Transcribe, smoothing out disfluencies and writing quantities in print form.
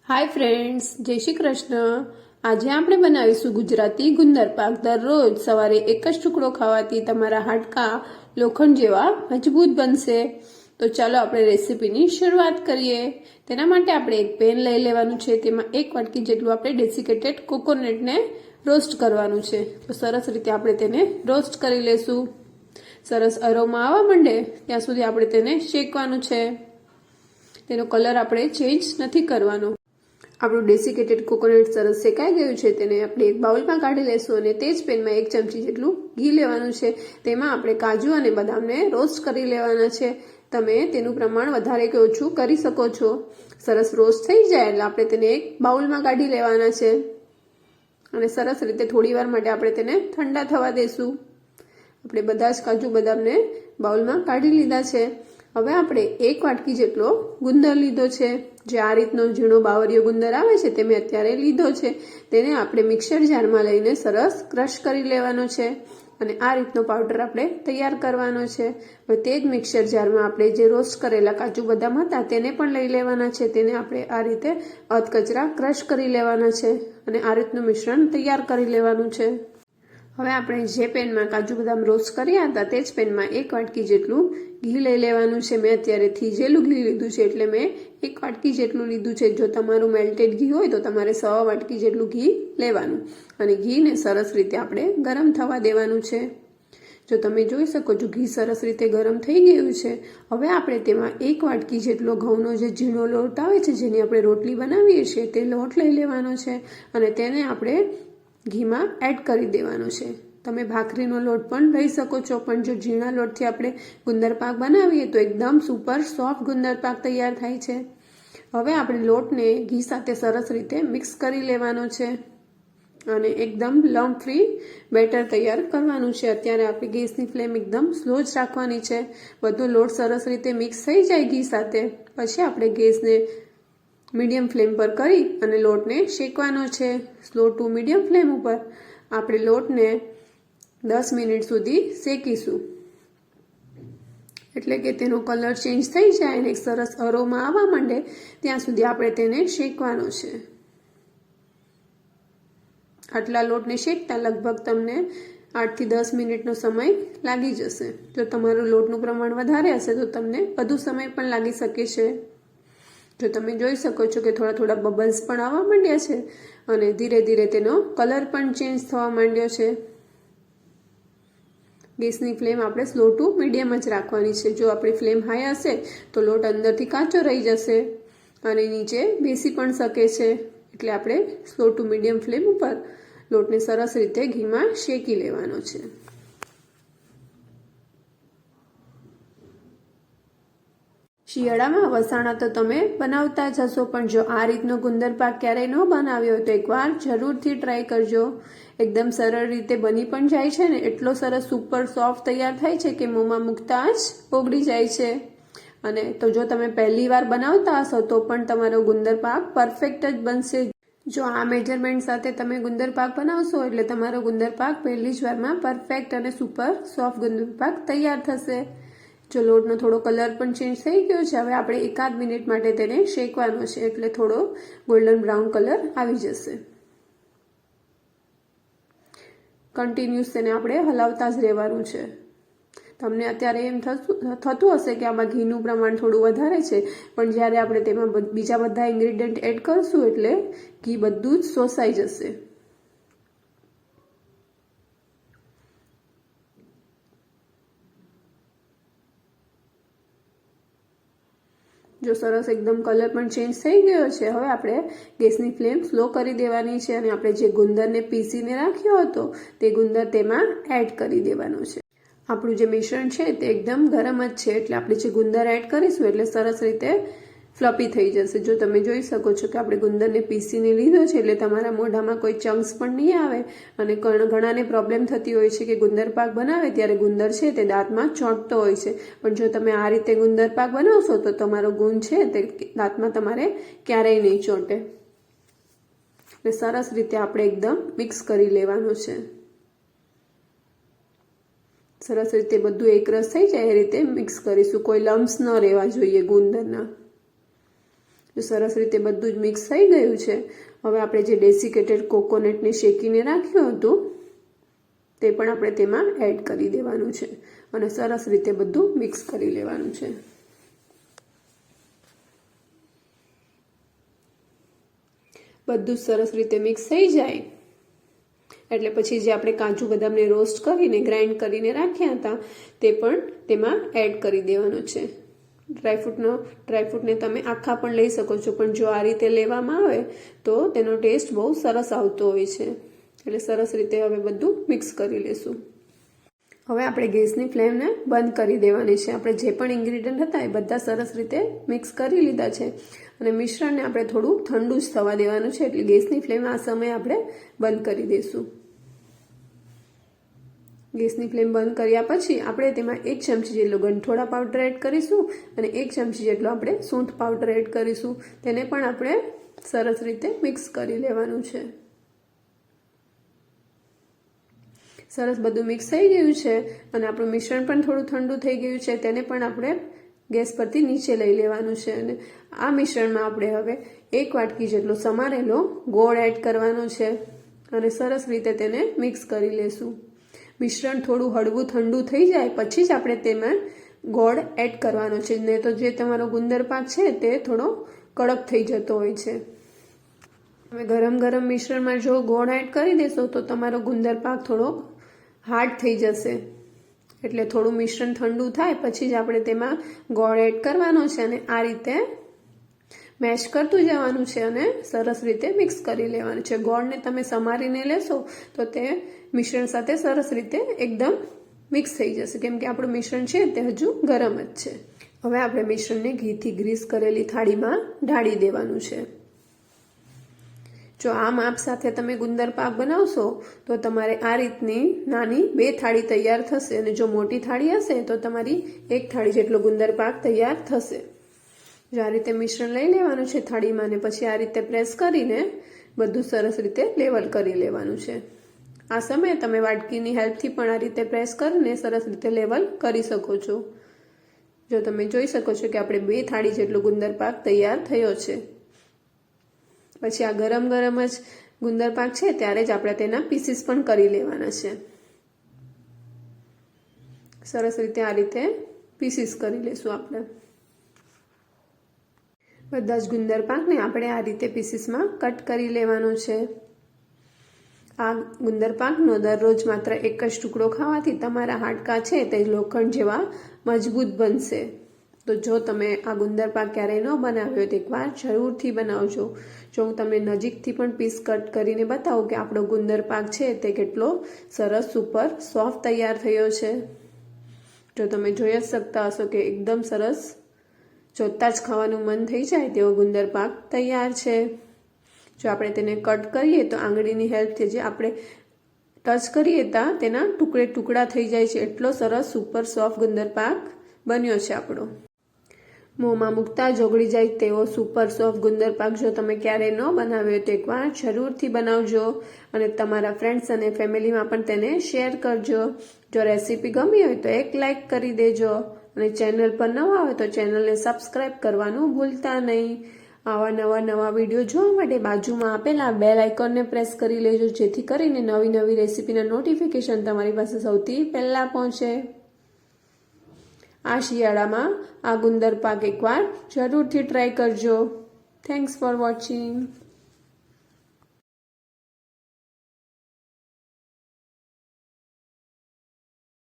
Hi friends, જય શ્રી કૃષ્ણ. આજે આપણે બનાવીશું ગુજરાતી ગુંદર પાક. દરરોજ સવારે એક જ ટુકડો ખાવાથી તમારા હાડકાં લોખંડ જેવા મજબૂત બનશે. તો ચાલો આપણે રેસીપીની શરૂઆત કરીએ. તેના માટે આપણે એક પેન લઈ લેવાનું છે. તેમાં 1 વાટકી જેટલું આપણે ડેસિકેટેડ કોકોનટને રોસ્ટ કરવાનું છે. તો સરસ રીતે આપણે તેને રોસ્ટ કરી લેશું. સરસ અરોમા આવવા માંડે ત્યાં સુધી આપણે તેને શેકવાનું છે. તેનો કલર આપણે ચેન્જ નથી કરવાનો. આપણું ડેસિકેટેડ કોકોનટ સરસ શેકાઈ ગયું છે. તેને આપણે એક બાઉલમાં કાઢી લેશું અને તે જ પેનમાં 1 ચમચી જેટલું ઘી લેવાનું છે. તેમાં આપણે કાજુ અને બદામને રોસ્ટ કરી લેવાના છે. તમે તેનું પ્રમાણ વધારે કે ઓછું કરી શકો છો. સરસ રોસ્ટ થઈ જાય એટલે આપણે તેને એક બાઉલમાં કાઢી લેવાના છે અને સરસ રીતે થોડી વાર માટે આપણે તેને ઠંડા થવા દેશું. આપણે બધા જ કાજુ બદામને બાઉલમાં કાઢી લીધા છે. હવે આપણે 1 વાટકી જેટલો ગુંદર લીધો છે. જે આ રીતનો ઝીણો બાવરિયો ગુંદર આવે છે તે મેં અત્યારે લીધો છે. તેને આપણે મિક્સર જારમાં લઈને સરસ ક્રશ કરી લેવાનો છે અને આ રીતનો પાવડર આપણે તૈયાર કરવાનો છે. હવે તે જ મિક્સર જારમાં આપણે જે રોસ્ટ કરેલા કાજુ બદામ હતા તેને પણ લઈ લેવાના છે. તેને આપણે આ રીતે અધકચરા ક્રશ કરી લેવાના છે અને આ રીતનું મિશ્રણ તૈયાર કરી લેવાનું છે. હવે આપણે જે પેનમાં કાજુ બદામ રોસ્ટ કર્યા હતા તે જ પેનમાં 1 વાટકી જેટલું ઘી લઈ લેવાનું છે. મેં અત્યારે થીજેલું ઘી લીધું છે એટલે મેં 1 વાટકી જેટલું લીધું છે. જો તમારું મેલ્ટેડ ઘી હોય તો તમારે 1.25 વાટકી જેટલું ઘી લેવાનું અને ઘીને સરસ રીતે આપણે ગરમ થવા દેવાનું છે. જો તમે જોઈ શકો છો ઘી સરસ રીતે ગરમ થઈ ગયું છે. હવે આપણે તેમાં 1 વાટકી જેટલો ઘઉંનો જે ઝીણો લોટ આવે છે જેની આપણે રોટલી બનાવીએ છીએ તે લોટ લઈ લેવાનો છે અને તેને આપણે ઘીમાં એડ કરી દેવાનો છે. તમે ભાખરીનો લોટ પણ લઈ શકો છો, પણ જો ઝીણા લોટથી આપણે ગુંદર પાક બનાવીએ તો એકદમ સુપર સોફ્ટ ગુંદર પાક તૈયાર થાય છે. હવે આપણે લોટને ઘી સાથે સરસ રીતે મિક્સ કરી લેવાનો છે અને એકદમ લમ્પ ફ્રી બેટર તૈયાર કરવાનું છે. અત્યારે આપણે ગેસની ફ્લેમ એકદમ સ્લો જ રાખવાની છે. બધો લોટ સરસ રીતે મિક્સ થઈ જાય ઘી સાથે પછી આપણે ગેસને મીડિયમ ફ્લેમ પર કરી અને લોટને શેકવાનો છે. સ્લો ટુ મીડિયમ ફ્લેમ ઉપર આપણે લોટને 10 મિનિટ સુધી શેકીશું. એટલે કે તેનો કલર ચેન્જ થઈ જાય અને એક સરસ અરોમા આવવા માંડે ત્યાં સુધી આપણે તેને શેકવાનો છે. આટલા લોટને શેકતા લગભગ તમને 8 થી 10 મિનિટનો સમય લાગી જશે. જો તમારું લોટનું પ્રમાણ વધારે હશે તો તમને વધુ સમય પણ લાગી શકે છે. જો તમે જોઈ શકો છો કે થોડા બબલ્સ પણ આવવા માંડ્યા છે અને ધીરે ધીરે તેનો કલર પણ ચેન્જ થવા માંડ્યો છે. ગેસની ફ્લેમ આપણે સ્લો ટુ મીડિયમ જ રાખવાની છે. જો આપણી ફ્લેમ હાઈ હશે તો લોટ અંદરથી કાચો રહી જશે અને નીચે બેસી પણ શકે છે. એટલે આપણે સ્લો ટુ મીડિયમ ફ્લેમ ઉપર લોટને સરસ રીતે ઘીમાં શેકી લેવાનો છે. શિયાળામાં વસાણા તો તમે બનાવતા જ હશો, પણ જો આ રીતનો ગુંદર પાક ક્યારેય ન બનાવ્યો હોય તો એકવાર જરૂરથી ટ્રાય કરજો. એકદમ સરળ રીતે બની પણ જાય છે ને એટલો સરસ સુપર સોફ્ટ તૈયાર થાય છે કે મોંમાં મૂકતા જ ઓગળી જાય છે. અને તો જો તમે પહેલી વાર બનાવતા હશો તો પણ તમારો ગુંદર પાક પરફેક્ટ જ બનશે. જો આ મેજરમેન્ટ સાથે તમે ગુંદર પાક બનાવશો એટલે તમારો ગુંદર પાક પહેલી જ વારમાં પરફેક્ટ અને સુપર સોફ્ટ ગુંદર પાક તૈયાર થશે. જો લોટનો થોડો કલર પણ ચેન્જ થઈ ગયો છે. હવે આપણે 1 મિનિટ માટે તેને શેકવાનો છે એટલે થોડો ગોલ્ડન બ્રાઉન કલર આવી જશે. કન્ટિન્યુઅસ તેને આપણે હલાવતા જ રહેવાનું છે. તમને અત્યારે એમ થતું હશે કે આમાં ઘીનું પ્રમાણ થોડું વધારે છે, પણ જ્યારે આપણે તેમાં બીજા બધા ઇન્ગ્રેડિયન્ટ એડ કરશું એટલે ઘી બધું જ શોષાઈ જશે. જો સરસ એકદમ કલર પણ ચેન્જ થઈ ગયો છે. હવે આપણે ગેસની ફ્લેમ સ્લો કરી દેવાની છે અને આપણે જે ગુંદરને પીસીને રાખ્યો હતો તે ગુંદર તેમાં એડ કરી દેવાનો છે. આપણું જે મિશ્રણ છે તે એકદમ ગરમ જ છે એટલે આપણે જે ગુંદર એડ કરીશું એટલે સરસ રીતે ફ્લપી થઈ જશે. જો તમે જોઈ શકો છો કે આપણે ગુંદરને પીસીને લીધો છે એટલે તમારા મોઢામાં કોઈ ચંક્સ પણ નહીં આવે. અને ઘણાને પ્રોબ્લેમ થતી હોય છે કે ગુંદર પાક બનાવે ત્યારે ગુંદર છે તે દાંતમાં ચોંટતો હોય છે, પણ જો તમે આ રીતે ગુંદર પાક બનાવશો તો તમારો ગુંદ છે તે દાંતમાં તમારે ક્યારેય નહીં ચોંટે. એટલે સરસ રીતે આપણે એકદમ મિક્સ કરી લેવાનું છે. સરસ રીતે બધું એકરસ થઈ જાય એ રીતે મિક્સ કરીશું. કોઈ લમ્સ ન રહેવા જોઈએ ગુંદરના. તો સરસ રીતે બધું જ મિક્સ થઈ ગયું છે. હવે આપણે જે ડેસિકેટેડ કોકોનટને શેકીને રાખ્યું હતું તે પણ આપણે તેમાં એડ કરી દેવાનું છે અને સરસ રીતે બધું મિક્સ કરી લેવાનું છે. બધું સરસ રીતે મિક્સ થઈ જાય એટલે પછી જે આપણે કાજુ બદામને રોસ્ટ કરીને ગ્રાઇન્ડ કરીને રાખ્યા હતા તે પણ તેમાં એડ કરી દેવાનું છે. ડ્રાયફ્રૂટને તમે આખા પણ લઈ શકો છો, પણ જો આ રીતે લેવામાં આવે તો તેનો ટેસ્ટ બહુ સરસ આવતો હોય છે. એટલે સરસ રીતે હવે બધું મિક્સ કરી લેશું. હવે આપણે ગેસની ફ્લેમને બંધ કરી દેવાની છે. આપણે જે પણ ઇન્ગ્રીડિયન્ટ હતા એ બધા સરસ રીતે મિક્સ કરી લીધા છે અને મિશ્રણને આપણે થોડું ઠંડુ જ થવા દેવાનું છે, એટલે ગેસની ફ્લેમ આ સમયે આપણે બંધ કરી દઈશું. ગેસની ફ્લેમ બંધ કર્યા પછી આપણે તેમાં 1 ચમચી જેટલો ગંઠોડા પાવડર એડ કરીશું અને 1 ચમચી જેટલો આપણે સૂંઠ પાવડર એડ કરીશું. તેને પણ આપણે સરસ રીતે મિક્સ કરી લેવાનું છે. સરસ બધું મિક્સ થઈ ગયું છે અને આપણું મિશ્રણ પણ થોડું ઠંડુ થઈ ગયું છે. તેને પણ આપણે ગેસ પરથી નીચે લઈ લેવાનું છે અને આ મિશ્રણમાં આપણે હવે 1 વાટકી જેટલો સમારેલો ગોળ એડ કરવાનો છે અને સરસ રીતે તેને મિક્સ કરી લેશું. મિશ્રણ થોડું હળવું ઠંડુ થઈ જાય પછી જ આપણે તેમાં ગોળ એડ કરવાનો છે, નહીં તો જે તમારો ગુંદર પાક છે તે થોડો કડક થઈ જતો હોય છે. હવે ગરમ મિશ્રણમાં જો ગોળ એડ કરી દેશો તો તમારો ગુંદર પાક થોડો હાર્ડ થઈ જશે. એટલે થોડું મિશ્રણ ઠંડુ થાય પછી જ આપણે તેમાં ગોળ એડ કરવાનો છે અને આ રીતે મેશ કરતું જવાનું છે અને સરસ રીતે મિક્સ કરી લેવાનું છે. ગોળને તમે સમારીને લેશો તો તે મિશ્રણ સાથે સરસ રીતે એકદમ મિક્સ થઈ જશે, કેમ કે આપણું મિશ્રણ છે તે હજુ ગરમ જ છે. હવે આપણે મિશ્રણને ઘીથી ગ્રીસ કરેલી થાળીમાં ઢાળી દેવાનું છે. જો આ માપ સાથે તમે ગુંદર પાક બનાવશો તો તમારે આ રીતની નાની 2 થાળી તૈયાર થશે અને જો મોટી થાળી હશે તો તમારી 1 થાળી જેટલો ગુંદર પાક તૈયાર થશે. જો આ રીતે મિશ્રણ લઈ લેવાનું છે થાળીમાં અને પછી આ રીતે પ્રેસ કરીને બધું સરસ રીતે લેવલ કરી લેવાનું છે. આ સમયે તમે વાટકીની હેલ્પથી પણ આ રીતે પ્રેસ કરીને સરસ રીતે લેવલ કરી શકો છો. જો તમે જોઈ શકો છો કે આપણે 2 થાળી જેટલો ગુંદર પાક તૈયાર થયો છે. પછી આ ગરમ જ ગુંદર પાક છે ત્યારે જ આપણે તેના પીસીસ પણ કરી લેવાના છે. સરસ રીતે આ રીતે પીસીસ કરી લેશું આપણે. બધા જ ગુંદર પાકને આપણે આ રીતે પીસીસમાં કટ કરી લેવાનો છે. આ ગુંદર પાકનો દરરોજ માત્ર 1 જ ટુકડો ખાવાથી તમારા હાડકાં છે તે લોખંડ જેવા મજબૂત બનશે. તો જો તમે આ ગુંદર પાક ક્યારેય ન બનાવ્યો તો એકવાર જરૂરથી બનાવજો. જો હું તમને નજીકથી પણ પીસ કટ કરીને બતાવું કે આપણો ગુંદર પાક છે તે કેટલો સરસ સુપર સોફ્ટ તૈયાર થયો છે. જો તમે જોઈ જ શકતા હશો કે એકદમ સરસ જોતાં જ ખાવાનું મન થઈ જાય તેવો ગુંદર પાક તૈયાર છે. જો આપણે તેને કટ કરીએ તો આંગળીની હેલ્પથી જે આપણે ટચ કરીએ ત્યાં તેના ટુકડા થઈ જાય છે. એટલો સરસ સુપર સોફ્ટ ગુંદર પાક બન્યો છે આપણો. મોંમાં મૂકતા જ ઓગળી જાય તેવો સુપર સોફ્ટ ગુંદર પાક જો તમે ક્યારેય ન બનાવ્યો તો એકવાર જરૂરથી બનાવજો અને તમારા ફ્રેન્ડ્સ અને ફેમિલીમાં પણ તેને શેર કરજો. જો રેસીપી ગમી હોય તો એક લાઈક કરી દેજો અને ચેનલ પર નવા હોય તો ચેનલને સબસ્ક્રાઈબ કરવાનું ભૂલતા નહીં. આવા નવા વિડીયો જોવા માટે બાજુમાં આપેલા બેલ આઇકોનને પ્રેસ કરી લેજો, જેથી કરીને નવી રેસીપીના નોટિફિકેશન તમારી પાસે સૌથી પહેલાં પહોંચે. આ શિયાળામાં આ ગુંદર પાક એકવાર જરૂરથી ટ્રાય કરજો. Thanks for watching.